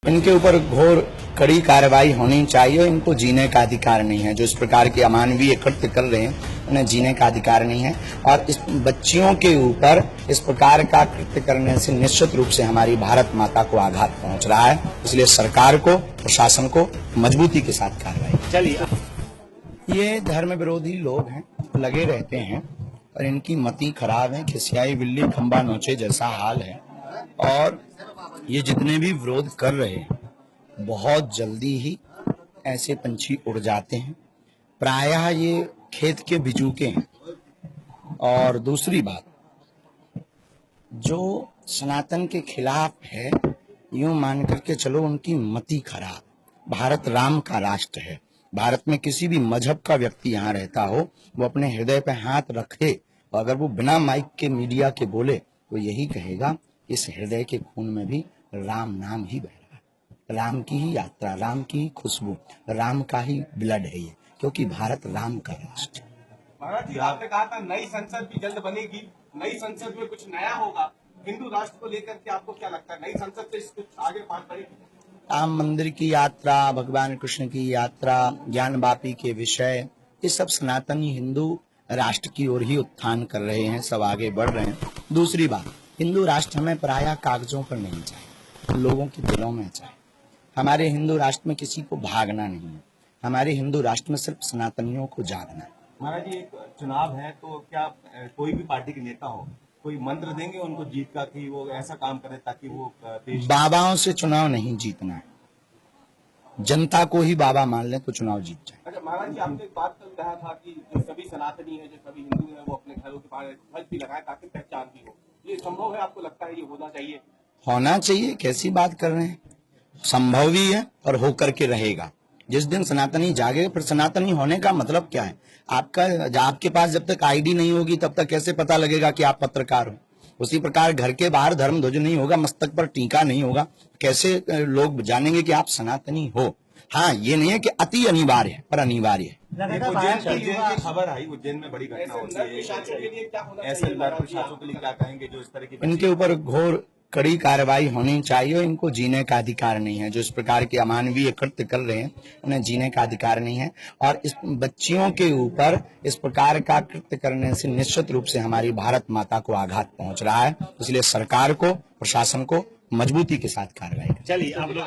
इनके ऊपर घोर कड़ी कार्रवाई होनी चाहिए। इनको जीने का अधिकार नहीं है। जो इस प्रकार के अमानवीय कृत्य कर रहे हैं उन्हें जीने का अधिकार नहीं है। और इस बच्चियों के ऊपर इस प्रकार का कृत्य करने से निश्चित रूप से हमारी भारत माता को आघात पहुंच रहा है। इसलिए सरकार को, प्रशासन को मजबूती के साथ कार्रवाई। चलिए, ये धर्म विरोधी लोग हैं, लगे रहते हैं और इनकी मति खराब है। खिसियाई बिल्ली खंबा नोचे जैसा हाल है। और ये जितने भी विरोध कर रहे हैं बहुत जल्दी ही ऐसे पंछी उड़ जाते हैं। प्रायः ये खेत के बिचूके हैं। और दूसरी बात, जो सनातन के खिलाफ है, यूं मान करके चलो उनकी मति खराब। भारत राम का राष्ट्र है। भारत में किसी भी मजहब का व्यक्ति यहाँ रहता हो, वो अपने हृदय पे हाथ रखे और अगर वो बिना माइक के, मीडिया के बोले तो यही कहेगा इस हृदय के खून में भी राम नाम ही बह रहा है। राम की ही यात्रा, राम की ही खुशबू, राम का ही ब्लड है ये, क्योंकि भारत राम का राष्ट्र है। महाराज जी, आपने कहा था नई संसद भी जल्द बनेगी, नई संसद में कुछ नया होगा। हिंदू राष्ट्र को लेकर के आपको क्या लगता है, नई संसद से कुछ आगे बात बढ़ेगी? राम मंदिर की यात्रा, भगवान कृष्ण की यात्रा, ज्ञान वापी के विषय, ये सब सनातनी हिंदू राष्ट्र की ओर ही उत्थान कर रहे हैं, सब आगे बढ़ रहे हैं। दूसरी बात, हिंदू राष्ट्र हमें प्रायः कागजों पर नहीं चाहिए, लोगों के दिलों में चाहिए। हमारे हिंदू राष्ट्र में किसी को भागना नहीं है। हमारे हिंदू राष्ट्र में सिर्फ सनातनियों को जागना है। महाराज जी, एक चुनाव है तो क्या कोई भी पार्टी के नेता हो, कोई मंत्र देंगे उनको जीत का कि वो ऐसा काम करे ताकि वो देश। बाबाओं से चुनाव नहीं जीतना है। जनता को ही बाबा मान ले तो चुनाव जीत जाए। अच्छा महाराज जी, आपने एक बात कल कहा था कि जो सभी सनातनी है, जो सभी हिंदू है, वो अपने घरों के बाहर ध्वज भी लगाए ताकि पहचान भी हो। ये संभव है? आपको लगता है ये होना चाहिए? होना चाहिए। कैसी बात कर रहे हैं? संभव भी है और होकर के रहेगा। जिस दिन सनातनी जागे, फिर सनातनी होने का मतलब क्या है? आपके पास जब तक आईडी नहीं होगी तब तक कैसे पता लगेगा कि आप पत्रकार हो? उसी प्रकार घर के बाहर धर्म ध्वज नहीं होगा, मस्तक पर टीका नहीं होगा, कैसे लोग जानेंगे कि आप सनातनी हो? हाँ, ये नहीं है कि अति अनिवार्य है, पर अनिवार्य है। उज्जैन की खबर आई, उज्जैन में बड़ी घटना होती है। ऐसे नर पिशाचों के लिए क्या कहेंगे जो इस तरह की? इनके ऊपर घोर कड़ी कार्रवाई होनी चाहिए। इनको जीने का अधिकार नहीं है। जो इस प्रकार के अमानवीय कृत्य कर रहे हैं उन्हें जीने का अधिकार नहीं है। और इस बच्चियों के ऊपर इस प्रकार का कृत्य करने से निश्चित रूप से हमारी भारत माता को आघात पहुंच रहा है। इसलिए सरकार को, प्रशासन को मजबूती के साथ कार्रवाई। चलिए, आप लोग